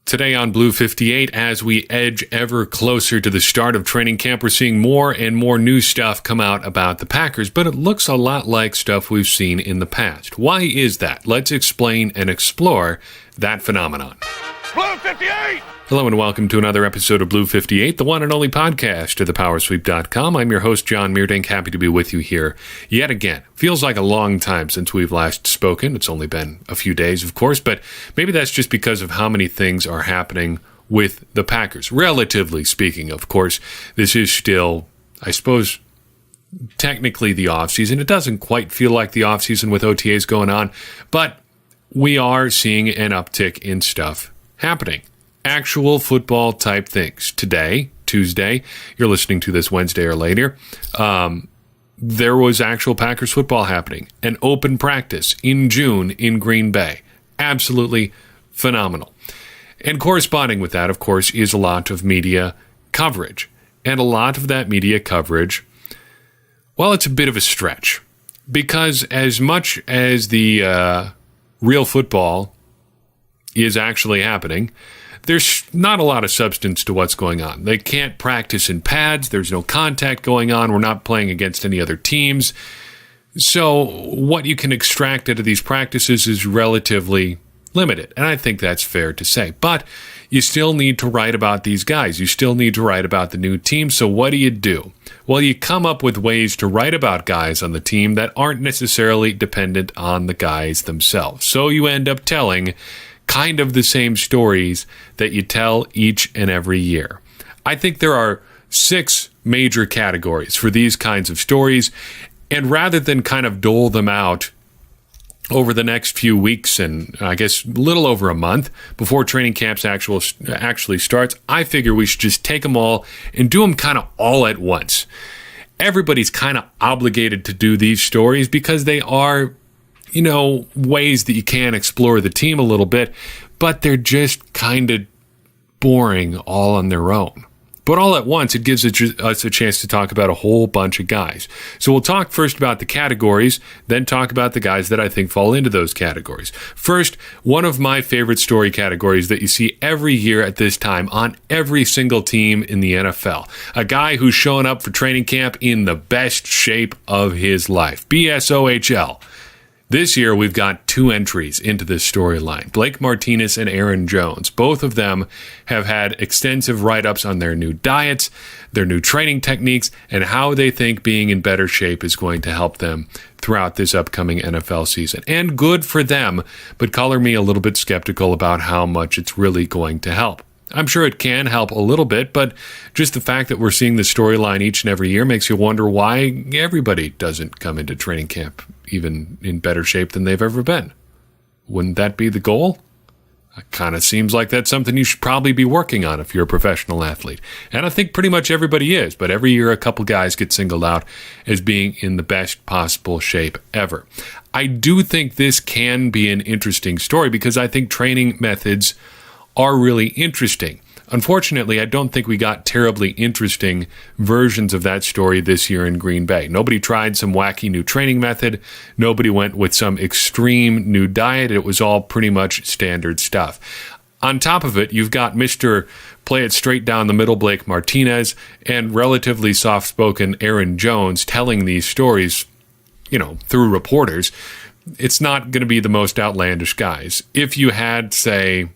Today on Blue 58, as we edge ever closer to the start of training camp, we're seeing more and more new stuff come out about the Packers, but it looks a lot like stuff we've seen in the past. Why is that? Let's explain and explore that phenomenon. Blue 58! Hello and welcome to another episode of Blue 58, the one and only podcast of thepowersweep.com. I'm your host, Jon Meerdink, happy to be with you here yet again. Feels like a long time since we've last spoken. It's only been a few days, of course, but maybe that's just because of how many things are happening with the Packers. Relatively speaking, of course, this is still, I suppose, technically the offseason. It doesn't quite feel like the offseason with OTAs going on, but we are seeing an uptick in stuff happening. Actual football type things. Today, Tuesday, you're listening to this Wednesday or later, there was actual Packers football happening. An open practice in June in Green Bay. Absolutely phenomenal. And corresponding with that, of course, is a lot of media coverage. And a lot of that media coverage, well, it's a bit of a stretch. Because as much as the real football is actually happening, there's not a lot of substance to what's going on. They can't practice in pads. There's no contact going on. We're not playing against any other teams. So what you can extract out of these practices is relatively limited. And I think that's fair to say. But you still need to write about these guys. You still need to write about the new team. So what do? Well, you come up with ways to write about guys on the team that aren't necessarily dependent on the guys themselves. So you end up telling kind of the same stories that you tell each and every year. I think there are 6 major categories for these kinds of stories, and rather than kind of dole them out over the next few weeks and I guess a little over a month before training camps actually starts, I figure we should just take them all and do them kind of all at once. Everybody's kind of obligated to do these stories because they are, ways that you can explore the team a little bit, but they're just kind of boring all on their own. But all at once, it gives us a chance to talk about a whole bunch of guys. So we'll talk first about the categories, then talk about the guys that I think fall into those categories. First, one of my favorite story categories that you see every year at this time on every single team in the NFL. A guy who's showing up for training camp in the best shape of his life. BSOHL. This year, we've got 2 entries into this storyline, Blake Martinez and Aaron Jones. Both of them have had extensive write-ups on their new diets, their new training techniques, and how they think being in better shape is going to help them throughout this upcoming NFL season. And good for them, but color me a little bit skeptical about how much it's really going to help. I'm sure it can help a little bit, but just the fact that we're seeing the storyline each and every year makes you wonder why everybody doesn't come into training camp even in better shape than they've ever been. Wouldn't that be the goal? It kind of seems like that's something you should probably be working on if you're a professional athlete. And I think pretty much everybody is, but every year a couple guys get singled out as being in the best possible shape ever. I do think this can be an interesting story because I think training methods are really interesting. Unfortunately, I don't think we got terribly interesting versions of that story this year in Green Bay. Nobody tried some wacky new training method. Nobody went with some extreme new diet. It was all pretty much standard stuff. On top of it, you've got Mr. Play It Straight Down the Middle Blake Martinez and relatively soft-spoken Aaron Jones telling these stories, through reporters. It's not going to be the most outlandish guys. If you had, say,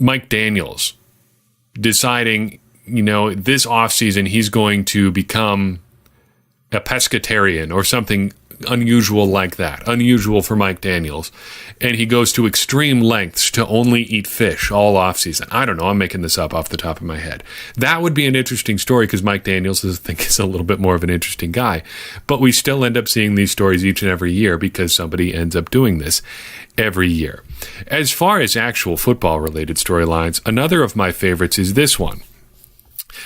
Mike Daniels deciding, this offseason he's going to become a pescatarian or something unusual like that, unusual for Mike Daniels, and he goes to extreme lengths to only eat fish all offseason. I don't know, I'm making this up off the top of my head. That would be an interesting story because Mike Daniels, I think, is a little bit more of an interesting guy, but we still end up seeing these stories each and every year because somebody ends up doing this every year. As far as actual football-related storylines, another of my favorites is this one.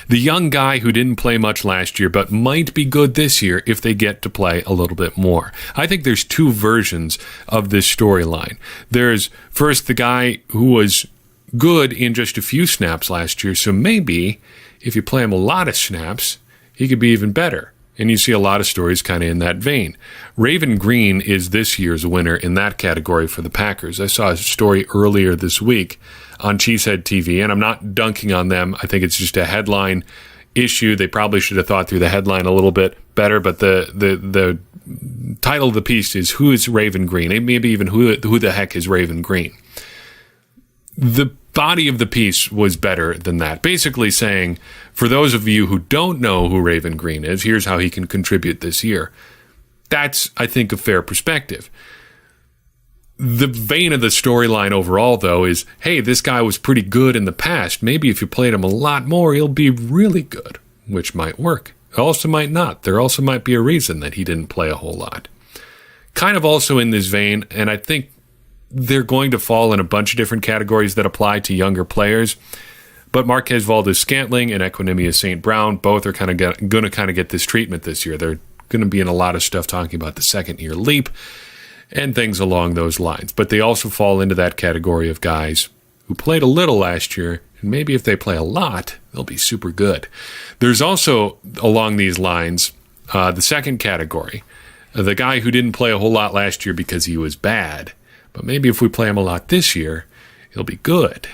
The young guy who didn't play much last year but might be good this year if they get to play a little bit more. I think there's 2 versions of this storyline. There's first the guy who was good in just a few snaps last year, so maybe if you play him a lot of snaps, he could be even better. And you see a lot of stories kind of in that vein. Raven Green is this year's winner in that category for the Packers. I saw a story earlier this week on Cheesehead TV, and I'm not dunking on them. I think it's just a headline issue. They probably should have thought through the headline a little bit better, but the title of the piece is Who is Raven Green? And maybe even who the heck is Raven Green? The body of the piece was better than that. Basically saying, for those of you who don't know who Raven Green is, here's how he can contribute this year. That's, I think, a fair perspective. The vein of the storyline overall, though, is, hey, this guy was pretty good in the past. Maybe if you played him a lot more, he'll be really good, which might work. It also might not. There also might be a reason that he didn't play a whole lot. Kind of also in this vein, and I think they're going to fall in a bunch of different categories that apply to younger players, but Marquez Valdes-Scantling and Equanimeous St. Brown both are going to get this treatment this year. They're going to be in a lot of stuff talking about the second-year leap and things along those lines. But they also fall into that category of guys who played a little last year, and maybe if they play a lot, they'll be super good. There's also, along these lines, the second category, the guy who didn't play a whole lot last year because he was bad, but maybe if we play him a lot this year, he'll be good.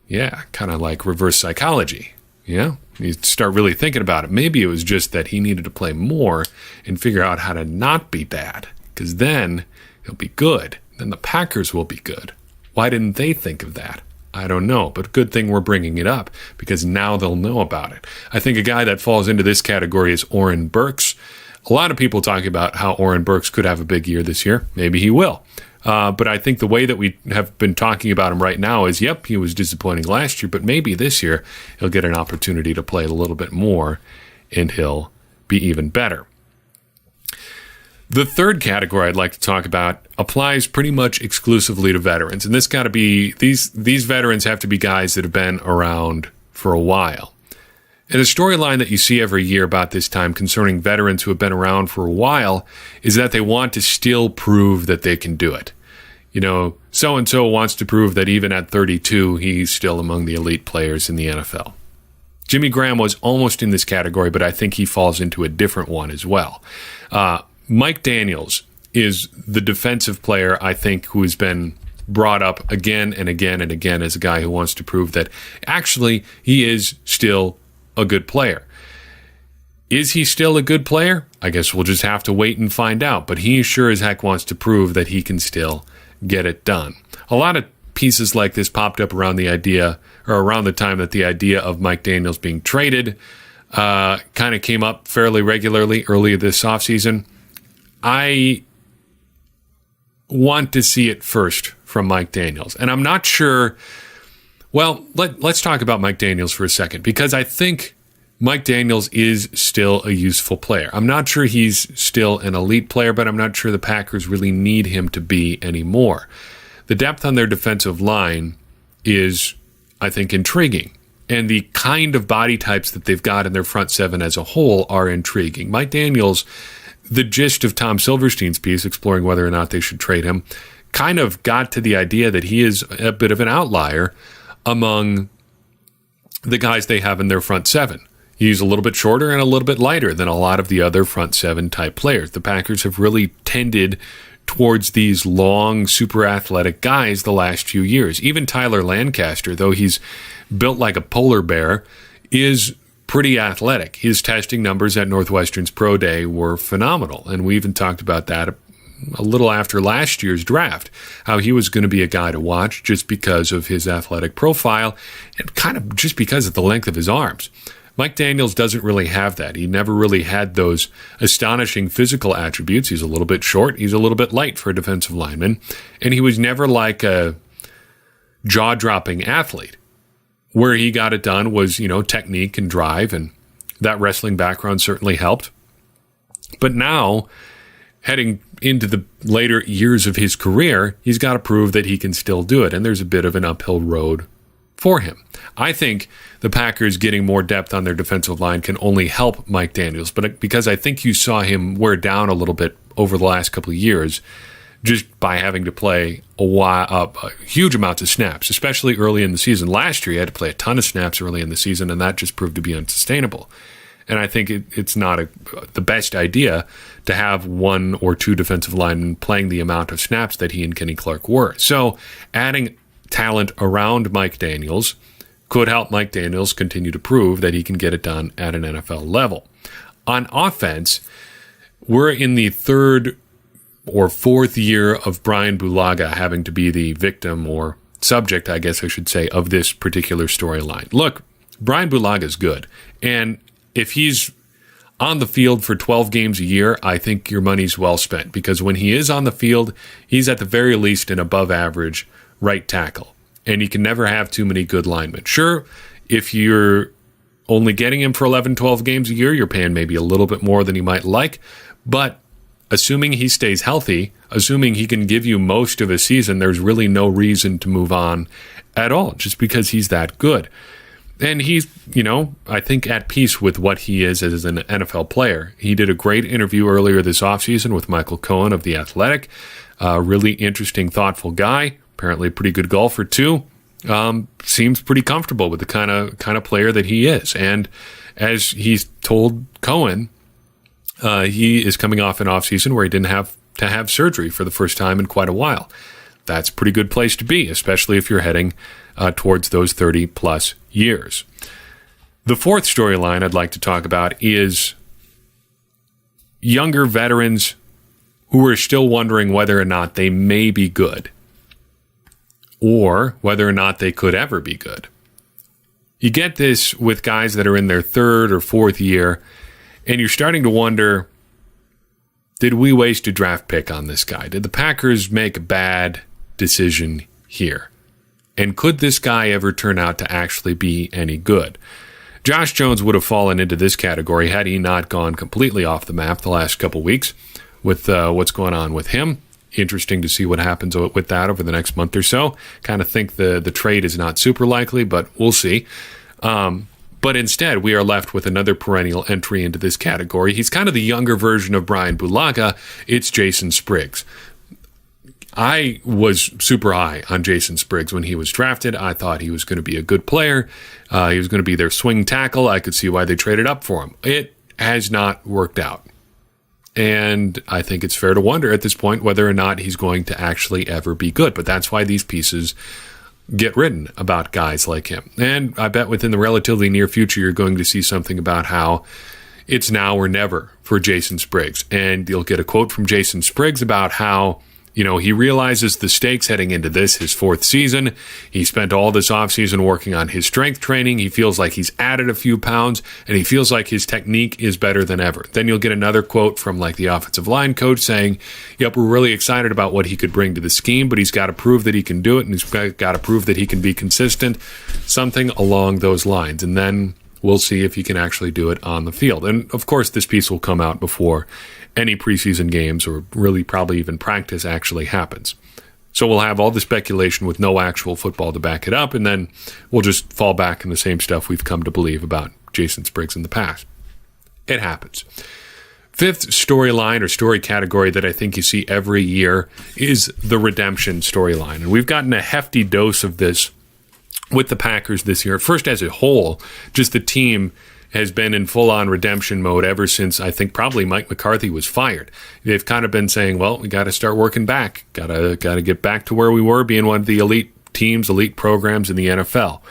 Yeah, kind of like reverse psychology. Yeah, you start really thinking about it. Maybe it was just that he needed to play more and figure out how to not be bad, because then he'll be good. Then the Packers will be good. Why didn't they think of that? I don't know, but good thing we're bringing it up, because now they'll know about it. I think a guy that falls into this category is Oren Burks. A lot of people talk about how Oren Burks could have a big year this year. Maybe he will. But I think the way that we have been talking about him right now is, yep, he was disappointing last year, but maybe this year he'll get an opportunity to play a little bit more, and he'll be even better. The third category I'd like to talk about applies pretty much exclusively to veterans, and this got to be these veterans have to be guys that have been around for a while. And the storyline that you see every year about this time concerning veterans who have been around for a while is that they want to still prove that they can do it. You know, so-and-so wants to prove that even at 32, he's still among the elite players in the NFL. Jimmy Graham was almost in this category, but I think he falls into a different one as well. Mike Daniels is the defensive player, I think, who has been brought up again and again and again as a guy who wants to prove that actually he is still a good player. Is he still a good player? I guess we'll just have to wait and find out, but he sure as heck wants to prove that he can still get it done. A lot of pieces like this popped up around the time that the idea of Mike Daniels being traded kind of came up fairly regularly earlier this offseason. I want to see it first from Mike Daniels, and I'm not sure. Well, let's talk about Mike Daniels for a second, because I think Mike Daniels is still a useful player. I'm not sure he's still an elite player, but I'm not sure the Packers really need him to be anymore. The depth on their defensive line is, I think, intriguing, and the kind of body types that they've got in their front seven as a whole are intriguing. Mike Daniels, the gist of Tom Silverstein's piece exploring whether or not they should trade him, kind of got to the idea that he is a bit of an outlier among the guys they have in their front seven. He's a little bit shorter and a little bit lighter than a lot of the other front seven type players. The Packers have really tended towards these long, super athletic guys the last few years. Even Tyler Lancaster, though he's built like a polar bear, is pretty athletic. His testing numbers at Northwestern's Pro Day were phenomenal, and we even talked about that a little after last year's draft, how he was going to be a guy to watch just because of his athletic profile and kind of just because of the length of his arms. Mike Daniels doesn't really have that. He never really had those astonishing physical attributes. He's a little bit short. He's a little bit light for a defensive lineman. And he was never like a jaw-dropping athlete. Where he got it done was, technique and drive, and that wrestling background certainly helped. But now, heading into the later years of his career, he's got to prove that he can still do it, and there's a bit of an uphill road for him. I think the Packers getting more depth on their defensive line can only help Mike Daniels, but because I think you saw him wear down a little bit over the last couple of years just by having to play a huge amounts of snaps, especially early in the season. Last year, he had to play a ton of snaps early in the season, and that just proved to be unsustainable. And I think it's not the best idea to have one or two defensive linemen playing the amount of snaps that he and Kenny Clark were. So adding talent around Mike Daniels could help Mike Daniels continue to prove that he can get it done at an NFL level. On offense, we're in the third or fourth year of Brian Bulaga having to be the victim or subject, I guess I should say, of this particular storyline. Look, Brian Bulaga is good. And if he's on the field for 12 games a year, I think your money's well spent, because when he is on the field, he's at the very least an above average right tackle. And you can never have too many good linemen. Sure, if you're only getting him for 11, 12 games a year, you're paying maybe a little bit more than you might like. But assuming he stays healthy, assuming he can give you most of a season, there's really no reason to move on at all, just because he's that good. And he's, I think at peace with what he is as an NFL player. He did a great interview earlier this offseason with Michael Cohen of The Athletic. Really interesting, thoughtful guy. Apparently a pretty good golfer too. Seems pretty comfortable with the kind of player that he is. And as he's told Cohen, he is coming off an offseason where he didn't have to have surgery for the first time in quite a while. That's a pretty good place to be, especially if you're heading towards those 30-plus years. The fourth storyline I'd like to talk about is younger veterans who are still wondering whether or not they may be good, or whether or not they could ever be good. You get this with guys that are in their third or fourth year, and you're starting to wonder, did we waste a draft pick on this guy? Did the Packers make a bad decision here? And could this guy ever turn out to actually be any good? Josh Jones would have fallen into this category had he not gone completely off the map the last couple weeks with what's going on with him. Interesting to see what happens with that over the next month or so. Kind of think the trade is not super likely, but we'll see. But instead, we are left with another perennial entry into this category. He's kind of the younger version of Brian Bulaga. It's Jason Spriggs. I was super high on Jason Spriggs when he was drafted. I thought he was going to be a good player. He was going to be their swing tackle. I could see why they traded up for him. It has not worked out. And I think it's fair to wonder at this point whether or not he's going to actually ever be good. But that's why these pieces get written about guys like him. And I bet within the relatively near future, you're going to see something about how it's now or never for Jason Spriggs. And you'll get a quote from Jason Spriggs about how, he realizes the stakes heading into this, his fourth season. He spent all this offseason working on his strength training. He feels like he's added a few pounds, and he feels like his technique is better than ever. Then you'll get another quote from the offensive line coach saying, yep, we're really excited about what he could bring to the scheme, but he's got to prove that he can do it, and he's got to prove that he can be consistent, something along those lines. And then we'll see if he can actually do it on the field. And, of course, this piece will come out before any preseason games or really probably even practice actually happens. So we'll have all the speculation with no actual football to back it up, and then we'll just fall back in the same stuff we've come to believe about Jason Spriggs in the past. It happens. Fifth storyline or story category that I think you see every year is the redemption storyline. And we've gotten a hefty dose of this with the Packers this year. First, as a whole, just the team has been in full-on redemption mode ever since I think probably Mike McCarthy was fired. They've kind of been saying, well, we got to start working back. Got to get back to where we were, being one of the elite teams, elite programs in the NFL.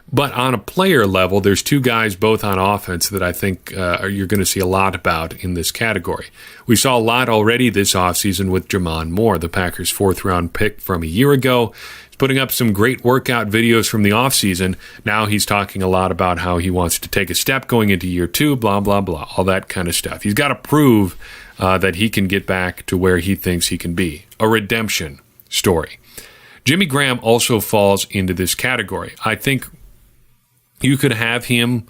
But on a player level, there's two guys both on offense that I think you're going to see a lot about in this category. We saw a lot already this offseason with Jamon Moore, the Packers' fourth-round pick from a year ago. Putting up some great workout videos from the offseason. Now he's talking a lot about how he wants to take a step going into year two, blah, blah, blah, all that kind of stuff. He's got to prove that he can get back to where he thinks he can be. A redemption story. Jimmy Graham also falls into this category. I think you could have him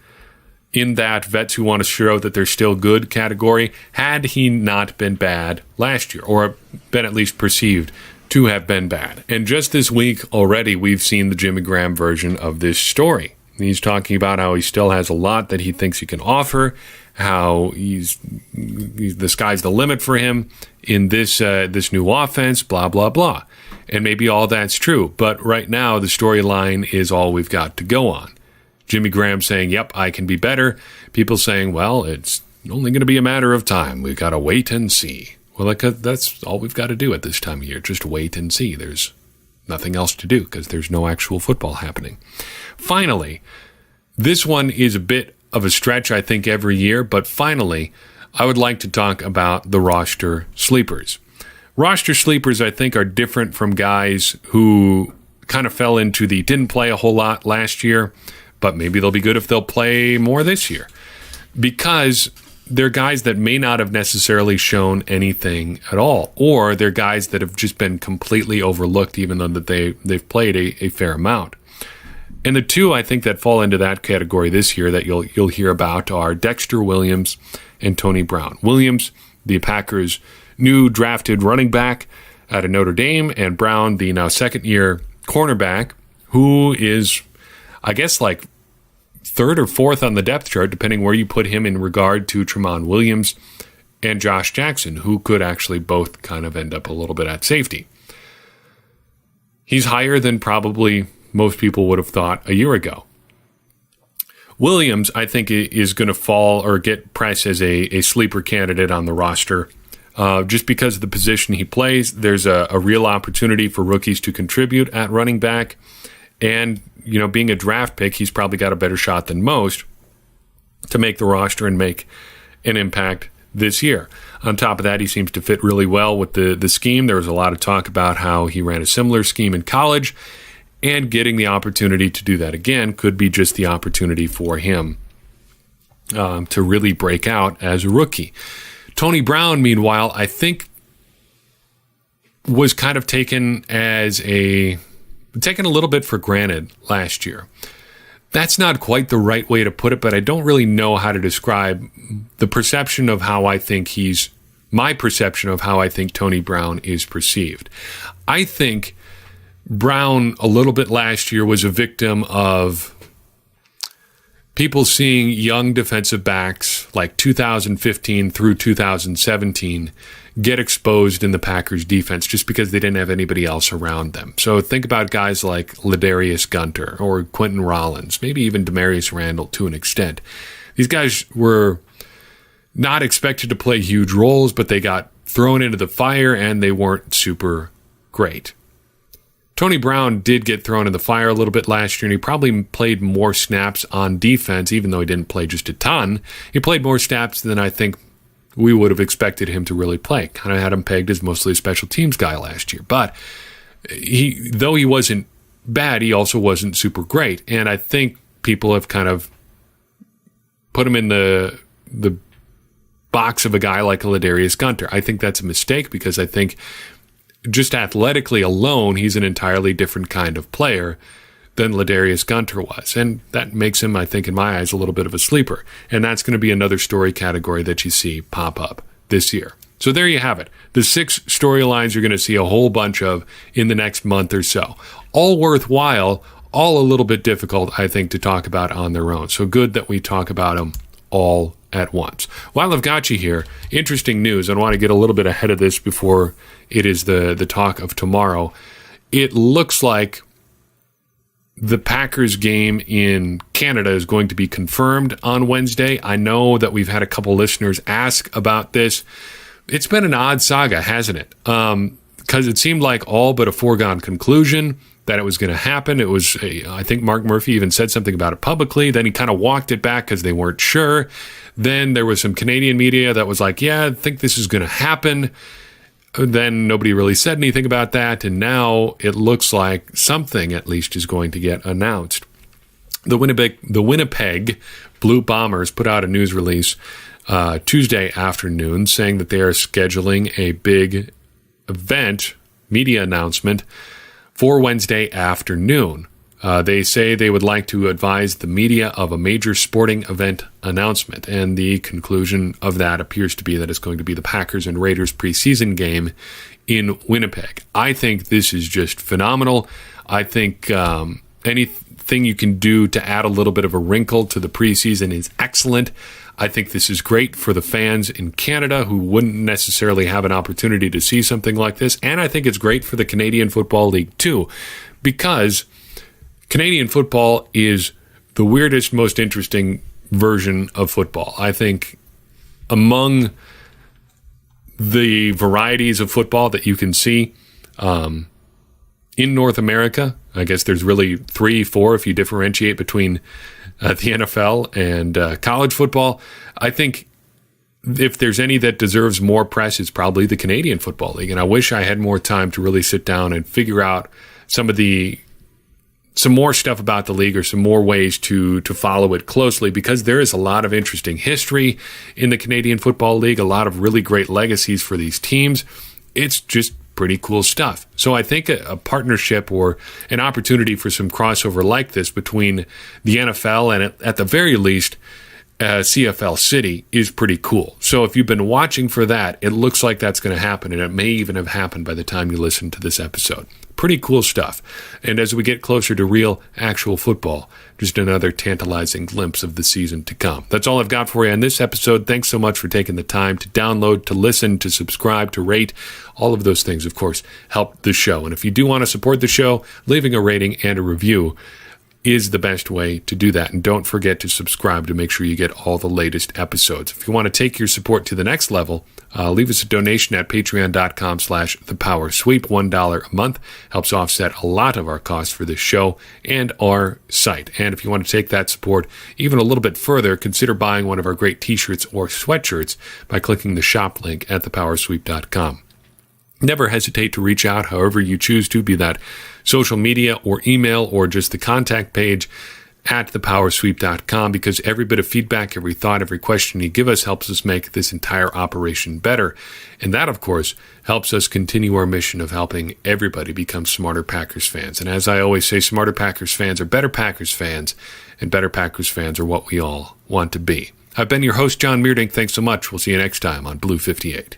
in that vets who want to show that they're still good category had he not been bad last year, or been at least perceived to have been bad. And just this week already, we've seen the Jimmy Graham version of this story. He's talking about how he still has a lot that he thinks he can offer, how the sky's the limit for him in this new offense, blah, blah, blah. And maybe all that's true, but right now the storyline is all we've got to go on. Jimmy Graham saying, yep, I can be better. People saying, well, it's only going to be a matter of time. We've got to wait and see. Well, that's all we've got to do at this time of year, just wait and see. There's nothing else to do because there's no actual football happening. Finally, this one is a bit of a stretch, I think, every year, but finally, I would like to talk about the roster sleepers. Roster sleepers, I think, are different from guys who kind of fell into the didn't play a whole lot last year, but maybe they'll be good if they'll play more this year. Because they're guys that may not have necessarily shown anything at all, or they're guys that have just been completely overlooked, even though that they've played a fair amount. And the two, I think, that fall into that category this year that you'll hear about are Dexter Williams and Tony Brown. Williams, the Packers' new drafted running back out of Notre Dame, and Brown, the now second-year cornerback, who is, I guess, like third or fourth on the depth chart, depending where you put him in regard to Tramon Williams and Josh Jackson, who could actually both kind of end up a little bit at safety. He's higher than probably most people would have thought a year ago. Williams, I think, is going to fall or get pressed as a sleeper candidate on the roster. Just because of the position he plays, there's a real opportunity for rookies to contribute at running back. And, you know, being a draft pick, he's probably got a better shot than most to make the roster and make an impact this year. On top of that, he seems to fit really well with the scheme. There was a lot of talk about how he ran a similar scheme in college, and getting the opportunity to do that again could be just the opportunity for him to really break out as a rookie. Tony Brown, meanwhile, I think was kind of taken a little bit for granted last year. That's not quite the right way to put it, but I don't really know how to describe the perception of how I think my perception of how I think Tony Brown is perceived. I think Brown, a little bit last year, was a victim of people seeing young defensive backs like 2015 through 2017 get exposed in the Packers defense just because they didn't have anybody else around them. So think about guys like Ladarius Gunter or Quentin Rollins, maybe even Demarius Randall to an extent. These guys were not expected to play huge roles, but they got thrown into the fire and they weren't super great. Tony Brown did get thrown in the fire a little bit last year, and he probably played more snaps on defense, even though he didn't play just a ton. He played more snaps than I think we would have expected him to really play. Kind of had him pegged as mostly a special teams guy last year. But though he wasn't bad, he also wasn't super great. And I think people have kind of put him in the box of a guy like a Ladarius Gunter. I think that's a mistake because I think just athletically alone, he's an entirely different kind of player than Ladarius Gunter was. And that makes him, I think, in my eyes, a little bit of a sleeper. And that's going to be another story category that you see pop up this year. So there you have it. The 6 storylines you're going to see a whole bunch of in the next month or so. All worthwhile, all a little bit difficult, I think, to talk about on their own. So good that we talk about them all at once. While I've got you here, interesting news. I want to get a little bit ahead of this before it is the talk of tomorrow. It looks like the Packers game in Canada is going to be confirmed on Wednesday. I know that we've had a couple listeners ask about this. It's been an odd saga, hasn't it? Because it seemed like all but a foregone conclusion that it was going to happen. It was, I think Mark Murphy even said something about it publicly. Then he kind of walked it back because they weren't sure. Then there was some Canadian media that was like, yeah, I think this is going to happen. Then nobody really said anything about that. And now it looks like something at least is going to get announced. The Winnipeg Blue Bombers put out a news release Tuesday afternoon saying that they are scheduling a big event, media announcement, for Wednesday afternoon. They say they would like to advise the media of a major sporting event announcement, and the conclusion of that appears to be that it's going to be the Packers and Raiders preseason game in Winnipeg. I think this is just phenomenal. I think anything you can do to add a little bit of a wrinkle to the preseason is excellent. I think this is great for the fans in Canada who wouldn't necessarily have an opportunity to see something like this, and I think it's great for the Canadian Football League too, because Canadian football is the weirdest, most interesting version of football. I think among the varieties of football that you can see in North America, I guess there's really 3, 4 if you differentiate between the NFL and college football. I think if there's any that deserves more press, it's probably the Canadian Football League. And I wish I had more time to really sit down and figure out some more stuff about the league or some more ways to follow it closely, because there is a lot of interesting history in the Canadian Football League, a lot of really great legacies for these teams. It's just pretty cool stuff. So I think a partnership or an opportunity for some crossover like this between the NFL and at the very least CFL City is pretty cool. So if you've been watching for that, it looks like that's going to happen, and it may even have happened by the time you listen to this episode. Pretty cool stuff. And as we get closer to real, actual football, just another tantalizing glimpse of the season to come. That's all I've got for you on this episode. Thanks so much for taking the time to download, to listen, to subscribe, to rate. All of those things, of course, help the show. And if you do want to support the show, leaving a rating and a review is the best way to do that. And don't forget to subscribe to make sure you get all the latest episodes. If you want to take your support to the next level, leave us a donation at patreon.com/thepowersweep. $1 a month helps offset a lot of our costs for this show and our site. And if you want to take that support even a little bit further, consider buying one of our great t-shirts or sweatshirts by clicking the shop link at thepowersweep.com. Never hesitate to reach out however you choose to, be that social media or email or just the contact page at thepowersweep.com, because every bit of feedback, every thought, every question you give us helps us make this entire operation better. And that, of course, helps us continue our mission of helping everybody become smarter Packers fans. And as I always say, smarter Packers fans are better Packers fans, and better Packers fans are what we all want to be. I've been your host, Jon Meerdink. Thanks so much. We'll see you next time on Blue 58.